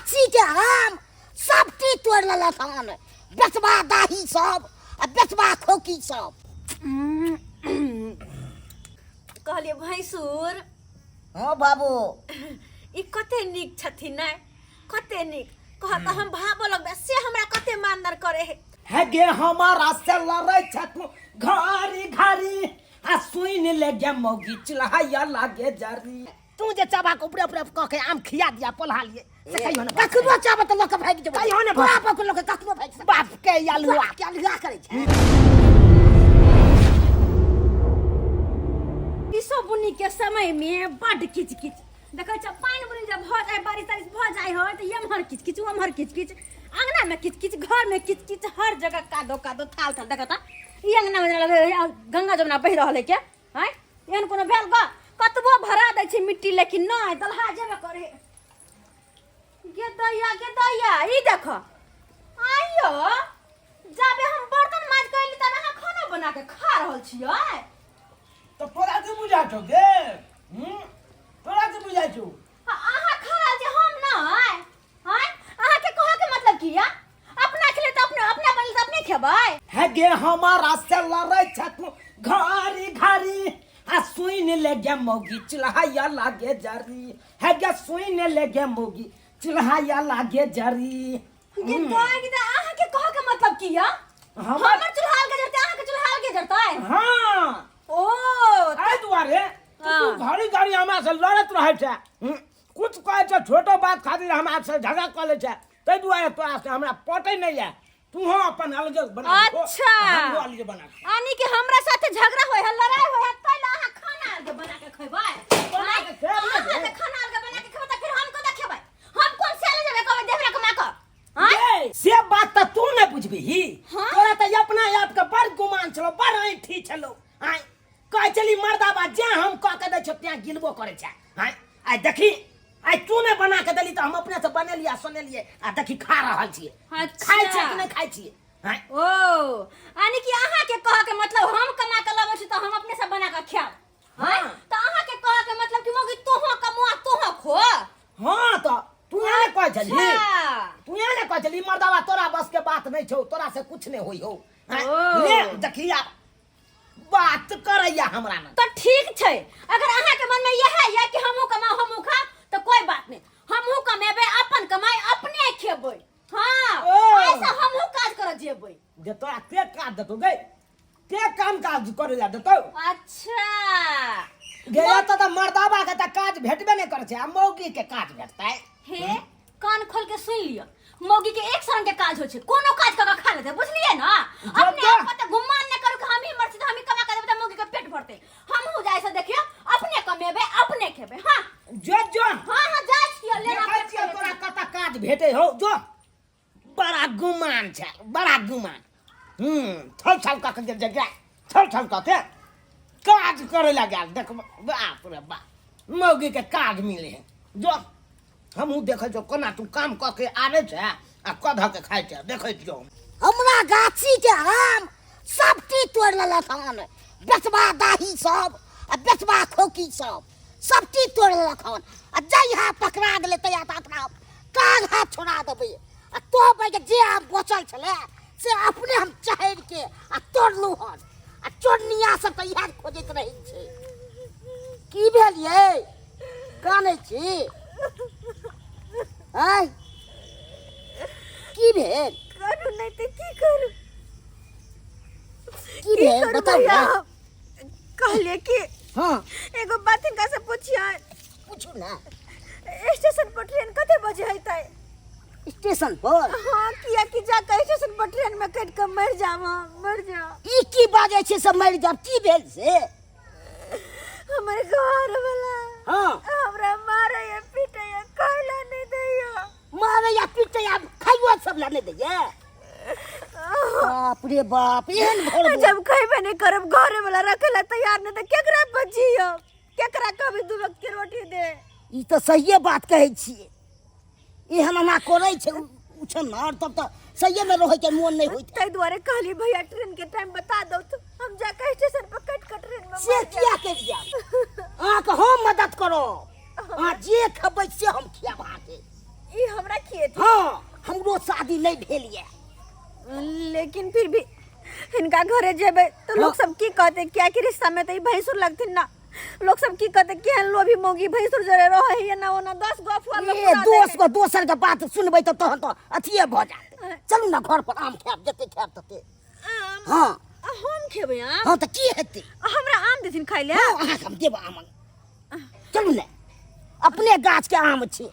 गाछी के आम सब टी तोड़ लेलक हन, बेचबा दाही सब आ बेचबा खोकी सब। कहलिए भैंसुर हाँ बाबू ई कते नीक छथिन नै, कते नीक कह त हम भाबो लगबे से हमरा कते मानदार करे है गे हमारा से लड़ै छथु घरी घरी आ सुइन ले गे मौगी चिल्हाया लागे जरी। तू जे चाबा के ऊपर ऊपर कह के आम खिया दिया पोल्हा लिए से कहियो ना कखनो चाबा त लोक भाग जेबो, कहियो ना बाप के लोक कखनो भाग से बाप के यालुआ के यालुआ करे छै। ई सब बुनी के समय में बड किचकिच देखै छ, पानी बुनी जब भ जाय बारिश तारिश भ जाय हो त एमहर किचकिच ओमहर किचकिच, अंगना में किचकिच घर में किचकिच, हर जगह कादो कादो थाल थाल। देखत ई अंगना में गंगा जमुना बह रहले के हैं एहन कोनो भेल ग कतबो भरा दै छै मिट्टी लेकिन नै दलहा जेबे करे। गे दैया ई देख आइयो जाबे हम बर्तन माज के अइली त अहाँ खाना बना के खा रहल छियै। तो तोरा के बुझा छौ गे तोरा के बुझा छौ अहाँ खा रहल छी हम नै हैं। अहाँ के कहे के मतलब की या अपना खेले त अपने अपना बनल त अपने खेबै। है गे हमारा से लड़ै छथु घरी घरी आ सुइन ले गे मौगी चिल्हाया लागे जरी। है गे सुइन ले गे मौगी चिल्हाया लागे जरी। ये कहे कि अहाँ के कहे के मतलब की या हमर चुल्हाल के जरते अहाँ के चुल्हाल के जरते। हां ओ आई दुआरे तू घड़ी घड़ी हमरा से लड़त रहै छै, कुछ कहै छै छोटो बात खातिर हमरा से झगड़ा क लै छै, तै दुआरे तोरा से हमरा पटै नै है। तू हो अपन अलग बना। अच्छा हम अलग बना आनी के हमरा साथे झगड़ा होय है लड़ाई होय है तै ला अहाँ खाना अलग बना के खैबै। बना के खेबै अहाँ खाना अलग बना के खेबै त फिर हम कदा खेबै, हम कोन से ले जेबै कहबै देहरा कमा के। हां से बात त तू नै बुझबिही, तोरा त अपना आप के बड़ गुमान छलो, बड़ ऐठी छलो। आइ कह चली मर्दाबा जे हम कह के दै छ त्या गिलबो करे छै। हां आइ देखी आइ तू नै बना के देली त हम अपने से बनेलिया सुनेलिए आ देखी खा रहल छियै। खाइ छै कि नै खाइ छियै। हां ओ आनी कि अहाँ के कहे के मतलब हम कमा के लाबै छी त हम अपने से बना के खाब। हां त अहाँ के कहे के मतलब कि मोगी तोहो कमुआ तोहो खो। हां त तू नै कह चली, तू नै कह चली मर्दाबा तोरा बस के बात नै छौ, तोरा से कुछ नै होई हो। ले देखिया बात करैया हमरा न तो ठीक छै। अगर अहाँ के मन में यह है कि हमहू कमाओ हमहू खा तो कोई बात नहीं, हमहू कमेबे अपन कमाई अपने खेबै। हां ऐसा हमहू काज कर जेबै जे तोरा के काज देतो गई के काम काज करे ला देतो। अच्छा गया त मर्दाबा के त काज भेटबे नै करे छै, आ मौगी के काज भेटतै। हे कान खोल के सुन लियो, मौगी के एक संग के काज हो छै, कोनो काज क खा लेते बुझलिए ना। अपने आप पे गुमान न करू कि हम ही मर्जी हम ही कमा के देबै त मौगी के पेट भरते। हमहू जाय से देखियो अपने कमेबे अपने खेबे। हां जो जो हां जाय छियो लेना देखै छियै तोरा कत काज भेटै हो जो। बड़ा गुमान छै, बड़ा गुमान। थल थल क के जगह थल थल क के काज करे ला गेल। देख बाप रे बाप मौगी के काज मिले है। जो हमहू देखै छौ कोना तू काम क के आबै छै आ कध के खाइ छै, देखै छियौ। हमरा गाछी के आम सब टी तोड़ लेलक हन, बेचबा दाही सब आ बेचबा खोकी सब टी तोड़ लेलक हन। आ जइहा पकड़ा गेलै तैया त अपना काग हाथ छोड़ा देबै। आ तो बैग जे आम बचल छले से अपने हम चहर के आ तोड़लू हन। आ चोरनिया सब त इहा खोजैत रहै छै। की भेल ये कानै छी? आय की भेल? करू नहीं तो की करू? की भेल बताओ ना। कहले कि हां एगो बात इनका से पूछिए। पूछू ना। स्टेशन पर ट्रेन कते बजे है? स्टेशन पर? हां किया कि जा के स्टेशन पर ट्रेन में कट के मर जावा मर जा। ई की बाजे छै सब मर जाब? की भेल से? हमर घर वाला हां हमरा मारे या पीटे या कहला नहीं दैया। मारे या पीटे या खाइयो सब ला नहीं दैया। बाप रे बाप एहन भोर जब खइबे नहीं करब घर वाला रखेला तैयार नहीं त केकरा बजियो, केकरा कभी दू वक्त के रोटी दे। ई तो सहीए बात कहै छियै। एहन ना करै छै उछन तब तो सही में रहे के मन नहीं होइत। तै दुआरे कहली भैया ट्रेन के टाइम बता दो तो हम जाके स्टेशन पर कट के ट्रेन में से किया के दिया? आ के हम मदद करो। आ जे खबै से हम खियाब आके। ई हमरा खेत हाँ हमरो शादी नहीं भेल ये। लेकिन फिर भी इनका घरे जेबे तो लोग सब की कहते क्या कि रिश्ता में तो ई भैंसुर लगथिन ना। लोग सब की कहते केहन लोभी मोगी भैंसुर जरे रहे है ना ओना 10 गो अफवाह में ये दोस्त को दोसर के बात सुनबै तो तहन तो अथिए भ जात। चलू ना घर पर आम खाब जते खाब तते। आम हाँ हम खेबै आम। हाँ तो की हेतै? हमरा आम देथिन खाइ ले। हाँ अहाँ हम देब आम। चलू ने अपने गाछ के आम छी,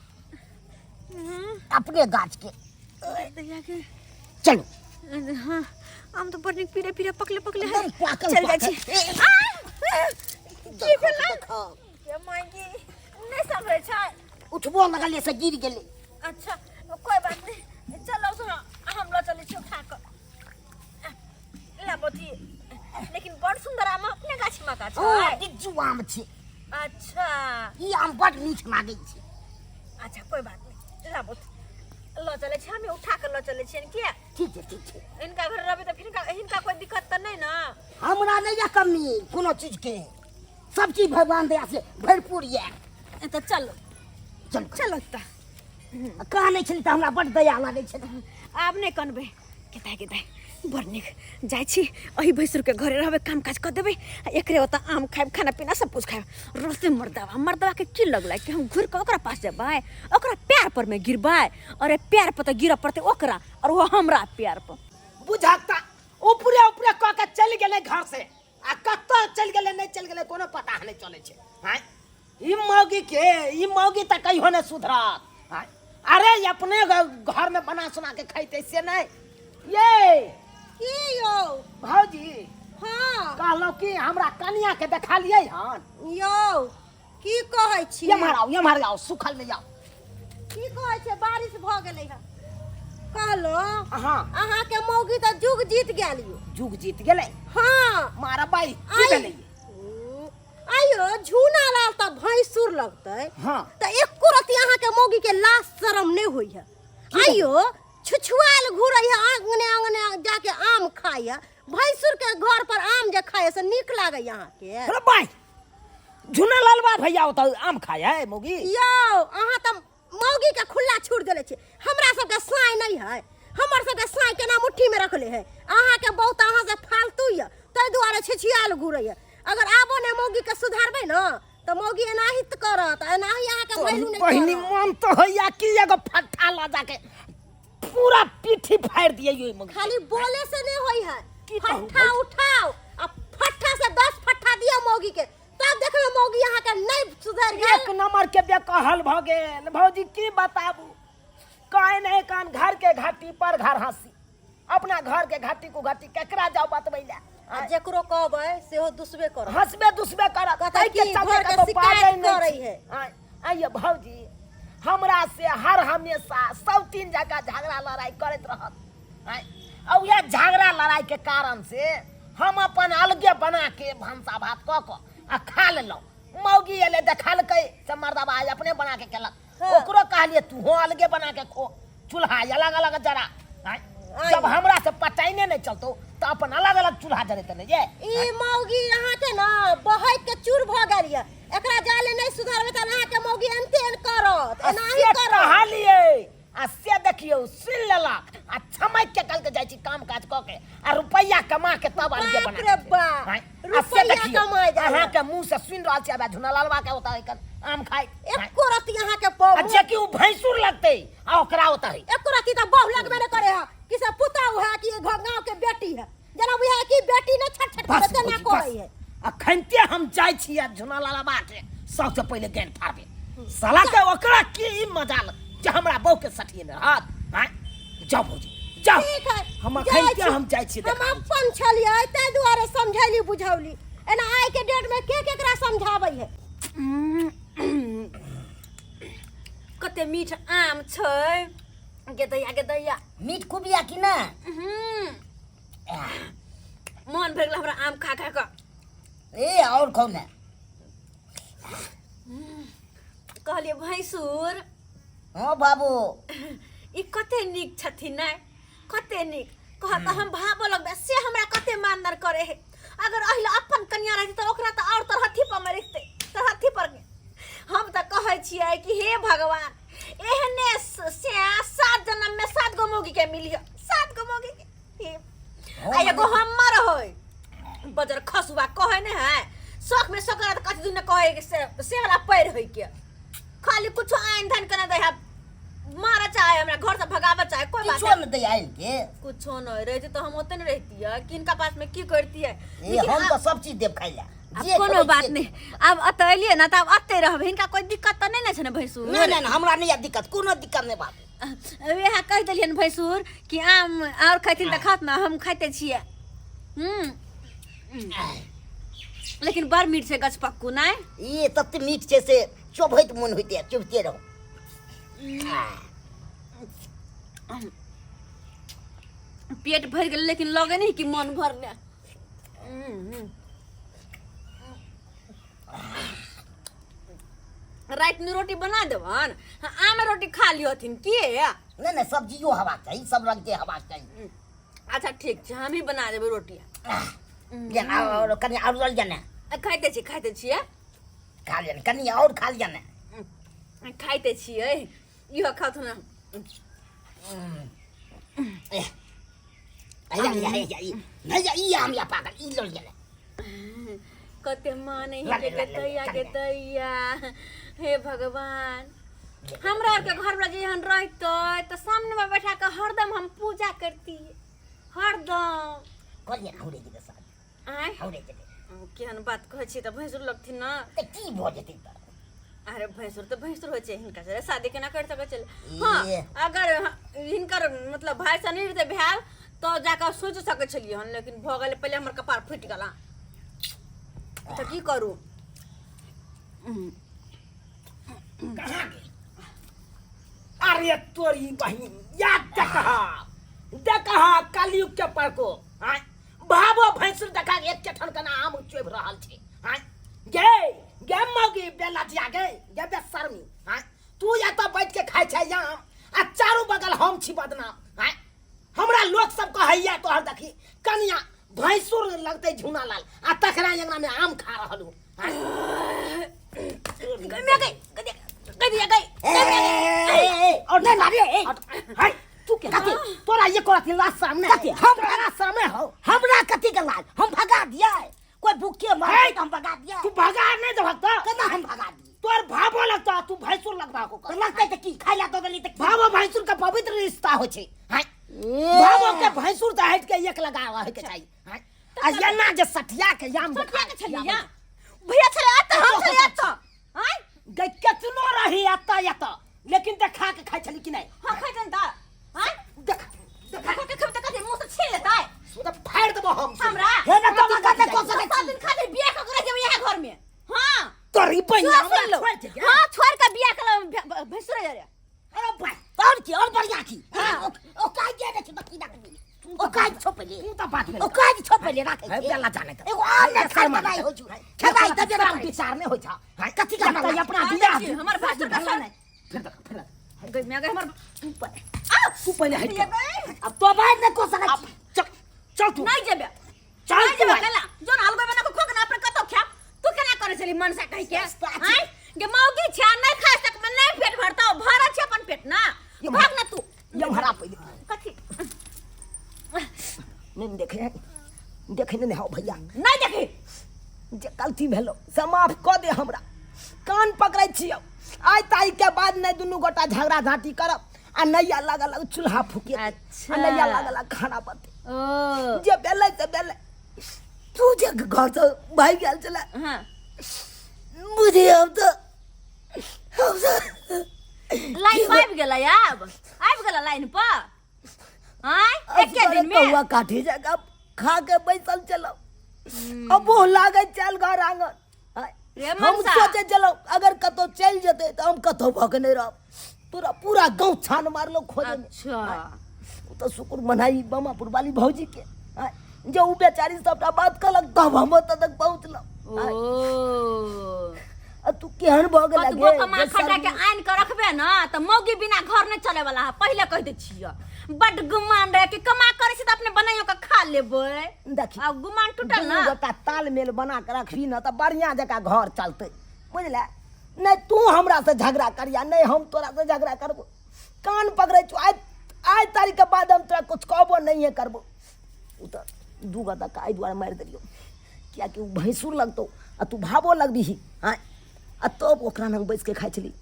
अपने गाछ के। दैया के चलू हाँ आम तो बड़ नीक पीरे पीरे पकले पकले है। एकदम पाकल चल जाइ पाकल। छी की भेलै के मांगी नहीं समझै छै। उठबो लगलिए से गिर गेलै। अच्छा कोई बात नहीं चलो सुनो हम लो चली छी खा कर लाबोती। लेकिन बड़ सुंदर आम अपने गाछ में का हाँ छै। बिज्जू आम छी। अच्छा ई आम बड़ मीठ लागै छै। अच्छा कोई बात नहीं लाबोत लो चले छी हमें उठा कर लो चले छी के। ठीक छै ठीक छै। इनका घर रहबे तो फिर इनका कोई दिक्कत तो नहीं ना। हमरा नहीं है कमी कोनो चीज के, सब चीज भगवान दया से भरपूर ये। तो चलो चल चलो ता कहा नहीं छली त हमरा बड़ दया लागै छै। आब नहीं कनबे केता केता बड़ नीक जाइ छी अही भैंसुर के घरे रहबे काम काज कर देबे एकरे ओता आम खाइब खाना पीना सब कुछ खाइब। रस्ते मर्दवा के की लगला कि हम घुर के ओकरा पास जेबै ओकरा पैर पर में गिरबै। अरे पैर पर तो गिर पड़ते ओकरा और वो हमरा पैर पर। बुझाता ऊपरे ऊपरे क के चल गेले घर से आ कत्तो चल गेले नहीं चल गेले कोनो पता नहीं चले छै। हां ई मौगी त कहियो ने सुधरत। हां अरे अपने घर में बना सुना के खाइते से नहीं। ये की यो भौजी हां कहलो कि हमरा कनिया के देखा लियै हन। यो की कहै छी ये माराओ सुखल में जाओ। की कहै छै बारिश भ गेलै है कहलो हां अहाँ के मौगी त जुग जीत गेल यो। जुग जीत गेले। हां मारा बाई की आई- भेलै? आयो झूना लाल त भैंसुर लगतै हां त एको रति अहाँ के मौगी के लाज शरम नहीं होई है। आयो छुछुआल घुरै है आंगने आंगने जाके आम खाय है। भैंसुर के घर पर आम जे खाए से नीक लागे यहाँ के। अरे बाई झुना लालवा भैया तो आम खाय है मौगी। यो अहाँ त मौगी के खुला छूट देले छी। हमरा सब के साई नहीं है। हमर सब के साई केना मुट्ठी में रखले है। अहाँ के बहुत अहाँ से फालतू है तै दुआरे छिछियाल घुरै है। अगर आबो ने मौगी के सुधारबे न त मौगी एनाही त करत एनाही अहाँ के वैल्यू नहीं पहिनी करत। मन तो होया कि एगो फट्टा ला जाके पूरा पीठी फाड़ दिए यो मौगी। खाली बोले से नहीं होई है। की कहूं फट्टा उठाओ अब फट्टा से 10 फट्टा दिया मौगी के तब देखबे मौगी यहाँ के नहीं सुधर एक गेल। नंबर के बेकहल भ गेल भौजी की बताबू। काहे नहीं कान घर के घाटी पर घर हंसी अपना घर के घाटी को घाटी केकरा जाओ बतबैला। आ जेकरो कहबै सेहो दुसबे करत। हंसबे दुसबे करत कहता तै के कि चलते घर के कतो शिकायत बाजै नहीं करै छी। है। आइए भौजी हमरा से हर हमेशा सब तीन जगह झगड़ा लड़ाई करत रहत। और ये झगड़ा लड़ाई के कारण से हम अपन अलगे बना के भंसा भात क आ खा लेलौ। मौगी एले देखलकै से मर्दबा आज अपने बना के केलक। हाँ। ओकरो कहलिए तू हो अलगे बना के खो चूल्हा अलग अलग जरा। जब हमरा से पटाइने नहीं चलतो तो अपन अलग अलग चूल्हा जरेते नहीं ये। ई मौगी यहाँ के ना बहैत के चूर भ गेल ये। एकरा जाले नहीं सुधारबे त अहाँ के मौगी एनते करत एनाही करत। कहलिए आ से देखियो सुन लेलक आ छमक के कल के जाई छी काम काज क के आ रुपया कमा के तब अलगे बाप बना रे के। बाप, हैं? आ से रुपया देखियो कमाए जाए। अहाँ के मुंह से सुन रहल छी अब झुना लालवा के होता है कन आम खाई। एको रति यहाँ के आ पौ जे कि उ भैंसुर लगते आ ओकरा होता है। एको रति त बहु लगबे न करे है कि से पुताऊ है कि गांव के बेटी है। जना बुझा कि बेटी न छट छट बस करे ना भौजी, करे है। बस। अखनते हम जाई छी आ झुना लालवा के सबसे पहले गेन फाड़बे। साला के ओकरा की मजाल जे हमरा बहू के सठिए में रहत। हैं? जाओ भौजी जाओ। ठीक है हम जाय अखनते छी। हम जाई छी हम देखा। अपन छलिए तै दुआरे समझैली बुझौली। एना आइ के डेट में के केकरा समझाबै है। कते मीठ आम छै गे दैया मीठ खुबिया कि ना? मन भर गेल हमरा आम खा खा के। ए और खाऊ ना। कहलिए भैंसुर हाँ बाबू ई कते नीक छथिन नै कते नीक कहत हम भाबो लगबे से हमरा कते मानदार करे है। अगर अहिला अपन कन्या रहती त ओकरा त और तरहथी पर में रखते तरहथी पर के। हम त कहै छियै कि हे भगवान एहने होए से वाला पैर होई के खाली कुछ आइन धन करना दे मारा चाहे हमरा घर से भगावा चाहे कोई बात किछो न दे आइल के कुछो नहीं रहती तो हम ओतने रहती है किनका पास में की करती है हम तो सब चीज देव खाइ ला कोनो बात नहीं अब अतलिए ना तब अते रहबे इनका कोई दिक्कत तो नहीं ना छने भैंसुर नहीं हमरा नहीं दिक्कत कोनो दिक्कत नहीं बात वेहा कह देलियन भैंसुर कि आम और खैतिन त खात ना हम खाइते छिए लेकिन बड़ मीठ से गछपक्कू ना ये तत्ते मीठ छे से चोभैत मन होइते चुभते रहो पेट भर गेल लेकिन लगे नहीं कि मन भरले रात में रोटी बना देवन आम रोटी खा लियो हथिन के नहीं सब्जियो हवा चाहिए सब रंग के हवा चाहिए अच्छा ठीक छै हम ही बना देबे रोटी जना और कनी और जल जाने खाइते छिए खा लेन कनी और खा जाने खाइते छिए इहो खात ना नहीं आम या पागल ई लड़ गेले कते माने ही के तैया हे भगवान हमरा के घर में जेहन रहतो तो सामने में बैठा के हरदम हम पूजा करती हरदम कहलिए हमरे के साथ आय हमरे के केहन बात कहै छी त भैंसुर लगथिन ना त की भ जेतै त अरे भैंसुर तो भैंसुर हो छै हिनका से शादी केना कर सकै चल हां अगर हिनकर मतलब भाई से नहीं रहते भेल तो जाकर सोच सकै छलिए हन लेकिन भ गेल पहले हमर कपार फुट गेला तो की करू कहाँ गई अरे तोरी बहन याद देखा कलयुग के पर को भावो भैंसुर देखा एक के ठन कना आम चोब रहल छे गे मौगी बेला जिया गे बेशर्मी तू या तो बैठ के खाइ छै आम आ चारू बगल हम छी बदनाम हमरा लोग सब कहैया तोहर देखी कनिया भैंसुर लगते झुना लाल आ तखरा अंगना में आम खा रहलू और नहीं मारे तू के कते तोरा ये कोरा लाश सामने कते हमरा सामने हो हमरा कति के लाज हम भगा दिया कोई भूखे मारे हम भगा दिया तू भगा नहीं दे भक्ता केना हम भगा दी तोर भावो लगता तू भैंसुर लगबा को कर लगते त की खाइला तो दली त भावो भैंसुर का पवित्र रिश्ता हो छै भावो के भैंसुर त हट के एक लगावा है के चाहिए आ येना जे सठिया के याम सठिया के छलिया भैया छले आता हम छले आता हैं गई केतनो रही आता लेकिन देखा के खाइ छली कि नहीं हां खाइ जन ता हैं देखा के खब तक के मुंह से छील लेता है सो त फाड़ देबो हम हमरा हे ना तो मका को सके 7 दिन खाली बियाह क करे जब यहां घर में हां तोरी पहिया हां छोड़ के बियाह कर भैंसुर जा रे अरे भाई और की और बढ़िया की ओ काई दे दे बकी ना ओ काई छोपले तू त बात ओ काई छोपले राखे है बेला जाने त एगो और ने खरमाई हो छु खरमाई त जरा विचार में हो छ कथी का त अपना दिया हमर भैंसुर का नहीं फिर गई मैं गई हमर ऊपर तू पहले हट अब तो बाद में को सके चल तू नहीं जेबे चल जेबे कला जोन हलवा बना को खोकना पर कतो खा तू केना करे चली मन से कहि के हैं गे मौगी छा नहीं खा सक मैं नहीं पेट भरता भरा छ अपन पेट ना भाग ना तू ये हरा पहिले कथी नहीं देखे नहीं हो भैया नहीं देखी जे गलती भेलो से माफ क दे हमरा कान पकड़ै छियो आइ ताई के बाद नहीं दुनू गोटा झगड़ा झाटी करब आ नैया लागल चूल्हा फूके अच्छा। आ नैया लागल खाना बते ओ जे बेलै से बेलै तू जे घर से भाई गेल चला हां बुझे अब तो लाइन आबि गेलै आबि गेलै लाइन पर हां एक के दिन में कौआ काठी जगह खा के बैसल चलो अब वो लागे चल घर आंगन रे हम मनसा सोचे चलो अगर कतो चल जते तो हम कतो भगने रह पूरा पूरा गांव छान मारलो खोजे में। अच्छा तो शुक्र मनाई बमापुर वाली भौजी के जो उ बेचारी सबटा बात कलक तब हम तक पहुंचलो ओ तू केहन भग कत लगे गो कमा खटा के आइन के रखबे ना त मौगी बिना घर नहीं चले वाला है पहले कह दे छियो बड गुमान रहे कि कमा करे से त अपने बनाइयो के खा लेबै देखी अब गुमान टूटल ना गोटा तालमेल बना के रखी ना तो बढ़िया जगह घर चलते बुझले नहीं तू हमरा से झगड़ा करिया नहीं हम तोरा से झगड़ा करबो कान पकड़े छु आज तारीख के बाद हम तोरा कुछ कहबो नहीं है करबो उ तो दू गो तक आई द्वारा मार दियो क्या कि उ भैंसुर लगतो आ तू भावो लगबी हां आ तब ओकरा लग बैस के खाइ छली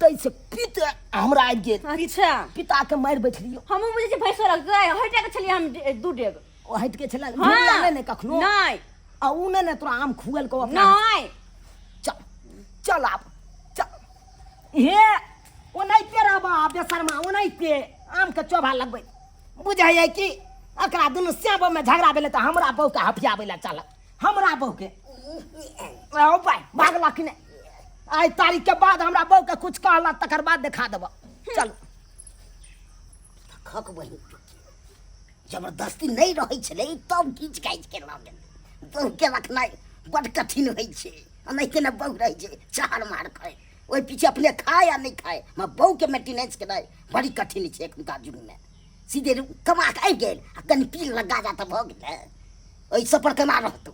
तैसे पित हमरा आबि गेल अच्छा पिता के मारि बैठलियो हम बुझे छी भैंसो लग गए हटे के छलिए हम दू डेग ओ हट के छला हाँ ने कखनो नहीं आ उ ने तोरा आम खुएल को अपना नहीं चल चल आप चल हे ओनाइते रहबा बेशर्मा ओनाइते आम के चोभा लगबै बुझाइए कि एकरा दुनू श्याम में झगड़ा भेलै तऽ हमरा बहू के हफियाबै ला चल हमरा बहू के ओ भाई भागला कि नहीं आई तारीख के बाद हमरा बहू के कुछ कहला तकर बाद दिखा देब चल खक बहिन जबरदस्ती नहीं रहे छले तब खींच काच के लऽ गेल बहू के रखनाइ बड़ कठिन होइ छै नहीं ने बहू रहे छै चार मार खाए ओहि पीछे अपने खाए या नहीं खाए मैं बहू के मेंटेनेंस केनाइ बड़ी कठिन छै एखुनका युग में सीधे कमा के आबि गेल आ कनि पील लगा जा तऽ भऽ गेलै ओहिसँ पर केना रहतौ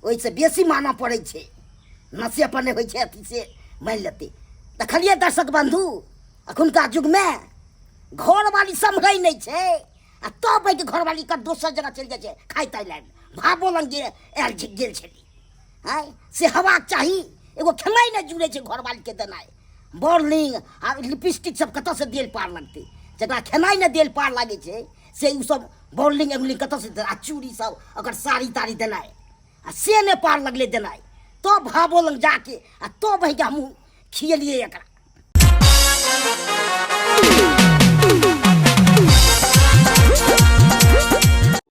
ओहिसँ बेसी मानऽ पड़ै छै नशे पर नहीं होइ छै अथी से मानि लेतै देखलिए दर्शक बंधु एखुनका युग में घरवाली सम्हरै नहीं छै आ तब बैठ घरवाली का दोसर जगह चलि जाइ छै खाइ ताइ लए भाबो लग जे आयल गेल छली आँय से हेबाक चाही एगो खेनाइ नहि जुड़ै छै घरवाली के देनाइ बॉर्लिंग आ लिपस्टिक सब कतऽ से देल पार लगतै जकरा खेनाइ नहि देल पार लागै छै से उ सब बॉर्लिंग एगलिंग कतऽ से आ चूड़ी सब ओकर साड़ी ताड़ी देनाइ आ से नहि पार लगलै देनाइ तो भाबो लग जाके आ तो बहिके हमहूँ खियलिए एकरा